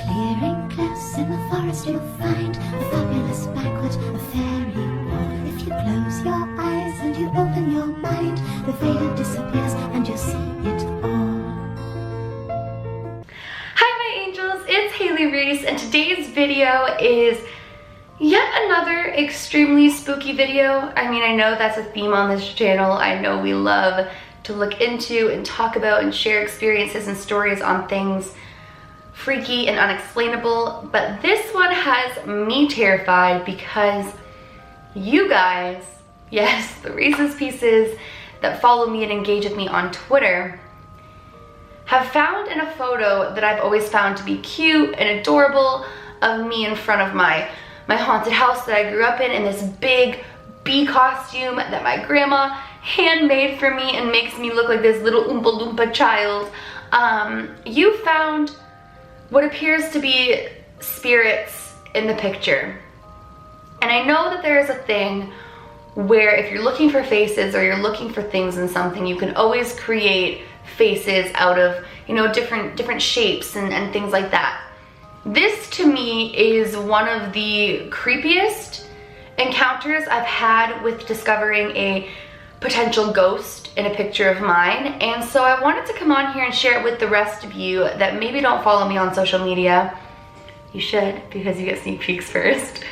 clearing close in the forest you'll find a fabulous banquet, a fairy ball. If you close your eyes and you open your mind, the veil disappears and you'll see it all. Hi my angels, it's Hailey Reese, and today's video is yet another extremely spooky video. I mean, I know that's a theme on this channel. I know we love to look into and talk about and share experiences and stories on things freaky and unexplainable, but this one has me terrified because you guys, yes, the Reese's Pieces that follow me and engage with me on Twitter, have found in a photo that I've always found to be cute and adorable of me in front of my haunted house that I grew up in this big bee costume that my grandma handmade for me and makes me look like this little Oompa Loompa child. You found what appears to be spirits in the picture. And I know that there is a thing where if you're looking for faces or you're looking for things in something, you can always create faces out of, you know, different shapes and things like that. This to me is one of the creepiest encounters I've had with discovering a potential ghost in a picture of mine, and so I wanted to come on here and share it with the rest of you that maybe don't follow me on social media. You should, because you get sneak peeks first.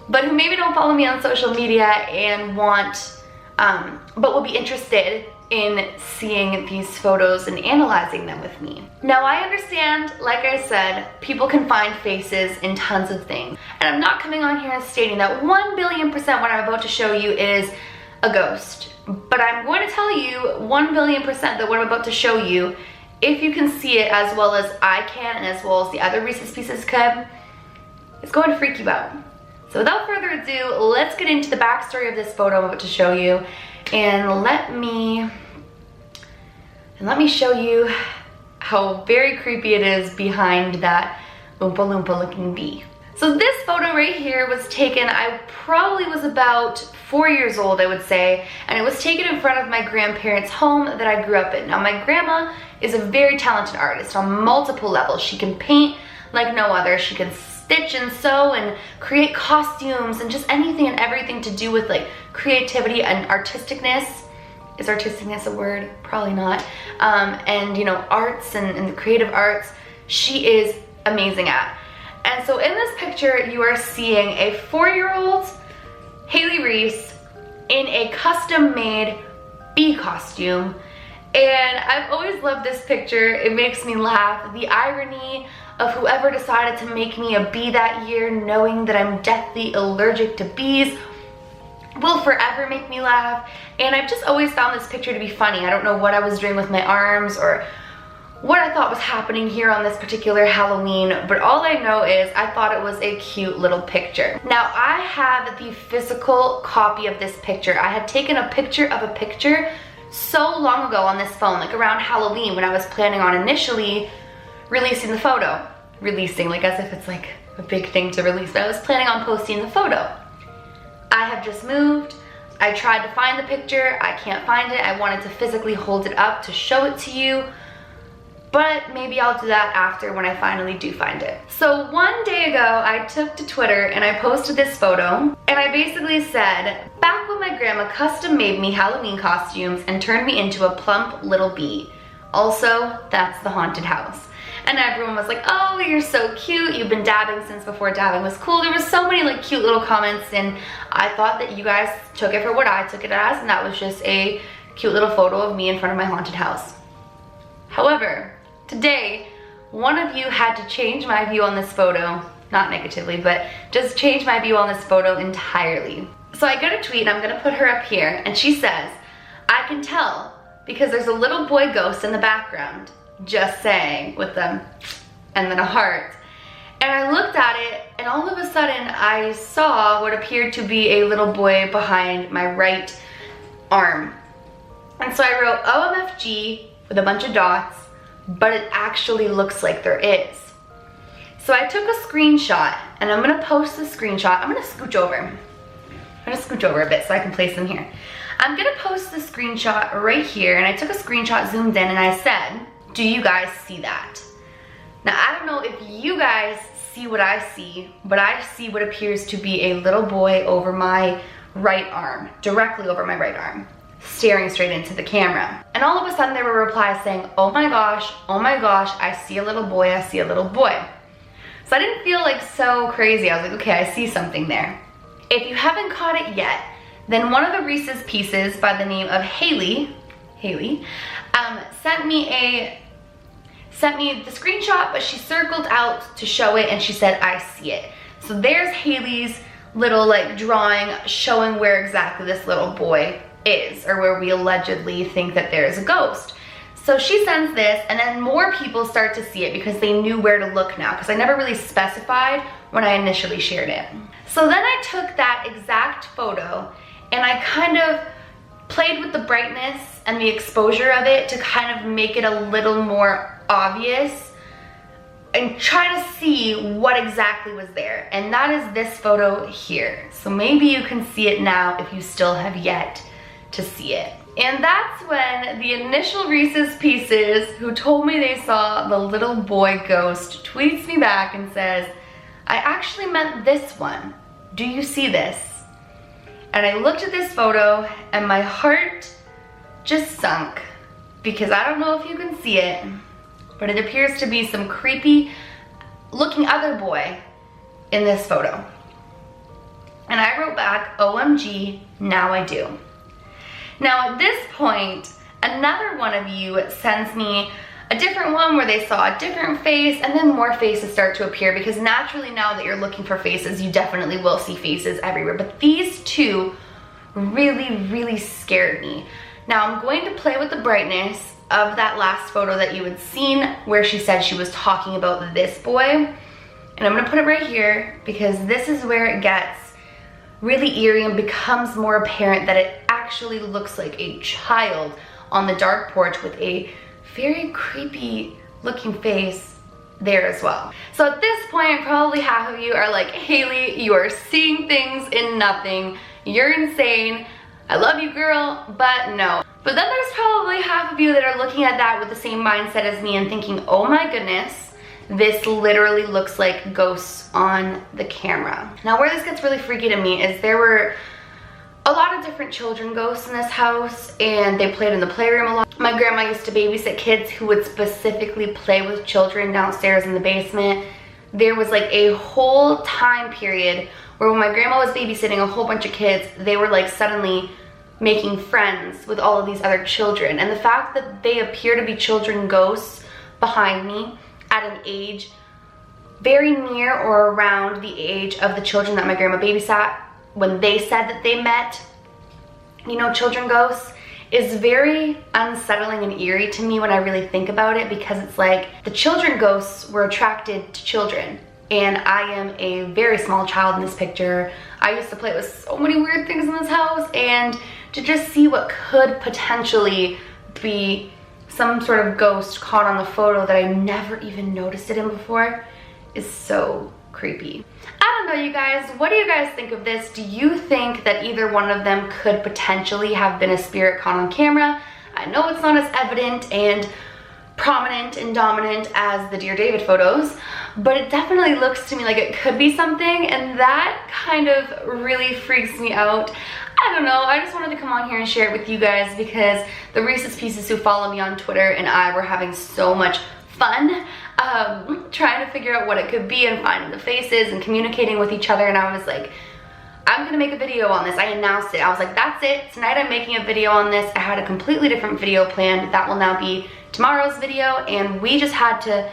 But who maybe don't follow me on social media and want, but will be interested in seeing these photos and analyzing them with me. Now I understand, like I said, people can find faces in tons of things. And I'm not coming on here and stating that 1,000,000,000% what I'm about to show you is a ghost. But I'm going to tell you 1,000,000,000% that what I'm about to show you, if you can see it as well as I can and as well as the other Reese's Pieces could, it's going to freak you out. So without further ado, let's get into the backstory of this photo I'm about to show you, and let me show you how very creepy it is behind that Oompa Loompa looking bee. So this photo right here was taken, I probably was about 4 years old, I would say, and it was taken in front of my grandparents' home that I grew up in. Now my grandma is a very talented artist on multiple levels. She can paint like no other. She can stitch and sew and create costumes and just anything and everything to do with like creativity and artisticness. Is artisticness a word? Probably not. And you know, arts and the creative arts, she is amazing at. And so in this picture, you are seeing a 4-year-old Hailey Reese in a custom-made bee costume. And I've always loved this picture. It makes me laugh. The irony of whoever decided to make me a bee that year, knowing that I'm deathly allergic to bees, will forever make me laugh. And I've just always found this picture to be funny. I don't know what I was doing with my arms or what I thought was happening here on this particular Halloween, but all I know is I thought it was a cute little picture. Now I have the physical copy of this picture. I had taken a picture of a picture so long ago on this phone, like around Halloween, when I was planning on initially releasing the photo. Releasing, like as if it's like a big thing to release, but I was planning on posting the photo. I have just moved. I tried to find the picture. I can't find it. I wanted to physically hold it up to show it to you, but maybe I'll do that after when I finally do find it. So one day ago, I took to Twitter and I posted this photo, and I basically said, back when my grandma custom made me Halloween costumes and turned me into a plump little bee. Also, that's the haunted house. And everyone was like, oh, you're so cute. You've been dabbing since before dabbing was cool. There was so many like cute little comments, and I thought that you guys took it for what I took it as, and that was just a cute little photo of me in front of my haunted house. However, today, one of you had to change my view on this photo, not negatively, but just change my view on this photo entirely. So I got a tweet, and I'm gonna put her up here, and she says, I can tell because there's a little boy ghost in the background. Just saying, with them, and then a heart. And I looked at it, and all of a sudden I saw what appeared to be a little boy behind my right arm. And so I wrote OMFG with a bunch of dots, but it actually looks like there is. So I took a screenshot, and I'm gonna post the screenshot. I'm gonna scooch over. I'm gonna scooch over a bit so I can place them here. I'm gonna post the screenshot right here, and I took a screenshot, zoomed in, and I said, do you guys see that? Now, I don't know if you guys see what I see, but I see what appears to be a little boy over my right arm, directly over my right arm, staring straight into the camera. And all of a sudden there were replies saying, oh my gosh, I see a little boy, I see a little boy. So I didn't feel like so crazy. I was like, okay, I see something there. If you haven't caught it yet, then one of the Reese's Pieces by the name of Hailey, sent me the screenshot, but she circled out to show it and she said, I see it. So there's Hailey's little like drawing showing where exactly this little boy is, or where we allegedly think that there's a ghost. So she sends this, and then more people start to see it because they knew where to look now, because I never really specified when I initially shared it. So then I took that exact photo and I kind of played with the brightness and the exposure of it to kind of make it a little more obvious and try to see what exactly was there. And that is this photo here. So maybe you can see it now if you still have yet to see it. And that's when the initial Reese's Pieces, who told me they saw the little boy ghost, tweets me back and says, I actually meant this one. Do you see this? And I looked at this photo and my heart just sunk, because I don't know if you can see it, but it appears to be some creepy looking other boy in this photo. And I wrote back, OMG, now I do. Now at this point, another one of you sends me a different one where they saw a different face, and then more faces start to appear, because naturally now that you're looking for faces, you definitely will see faces everywhere. But these two really scared me. Now I'm going to play with the brightness of that last photo that you had seen where she said she was talking about this boy. And I'm gonna put it right here because this is where it gets really eerie and becomes more apparent that it actually looks like a child on the dark porch with a very creepy looking face there as well. So at this point, probably half of you are like, Hailey, you are seeing things in nothing. You're insane. I love you, girl, but no. But then there's probably half of you that are looking at that with the same mindset as me and thinking, oh my goodness, this literally looks like ghosts on the camera. Now where this gets really freaky to me is there were a lot of different children ghosts in this house, and they played in the playroom a lot. My grandma used to babysit kids who would specifically play with children downstairs in the basement. There was like a whole time period where when my grandma was babysitting a whole bunch of kids, they were like suddenly making friends with all of these other children. And the fact that they appear to be children ghosts behind me at an age very near or around the age of the children that my grandma babysat when they said that they met, you know, children ghosts, is very unsettling and eerie to me when I really think about it, because it's like the children ghosts were attracted to children. And I am a very small child in this picture. I used to play with so many weird things in this house, and to just see what could potentially be some sort of ghost caught on the photo that I never even noticed it in before is so creepy. I don't know, you guys, what do you guys think of this? Do you think that either one of them could potentially have been a spirit caught on camera? I know it's not as evident and prominent and dominant as the Dear David photos, but it definitely looks to me like it could be something, and that kind of really freaks me out. I don't know, I just wanted to come on here and share it with you guys because the Reese's Pieces who follow me on Twitter and I were having so much fun trying to figure out what it could be and finding the faces and communicating with each other, and I was like, I'm gonna make a video on this. I announced it. I was like, that's it. Tonight I'm making a video on this. I had a completely different video planned. That will now be tomorrow's video, and we just had to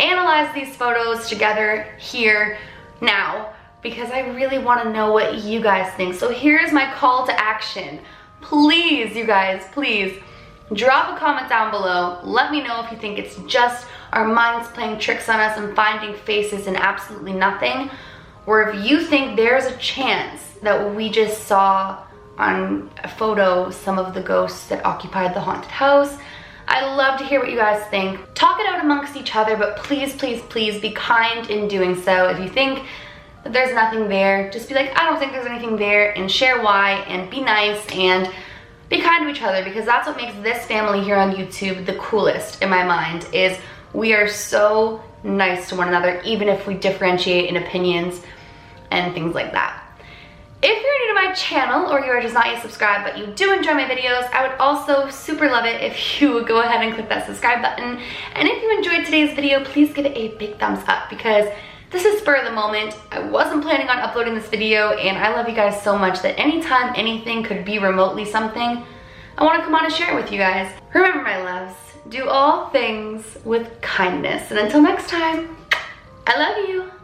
analyze these photos together here now because I really want to know what you guys think. So here's my call to action. Please, you guys, please drop a comment down below. Let me know if you think it's just our minds playing tricks on us and finding faces and absolutely nothing, or if you think there's a chance that we just saw on a photo some of the ghosts that occupied the haunted house. I love to hear what you guys think. Talk it out amongst each other, but please, please, please be kind in doing so. If you think that there's nothing there, just be like, I don't think there's anything there, and share why, and be nice and be kind to each other, because that's what makes this family here on YouTube the coolest in my mind, is we are so nice to one another, even if we differentiate in opinions and things like that. If you're new to my channel or you are just not yet subscribed but you do enjoy my videos, I would also super love it if you would go ahead and click that subscribe button. And if you enjoyed today's video, please give it a big thumbs up because this is spur of the moment. I wasn't planning on uploading this video and I love you guys so much that anytime anything could be remotely something, I want to come on and share it with you guys. Remember, my loves, do all things with kindness. And until next time, I love you.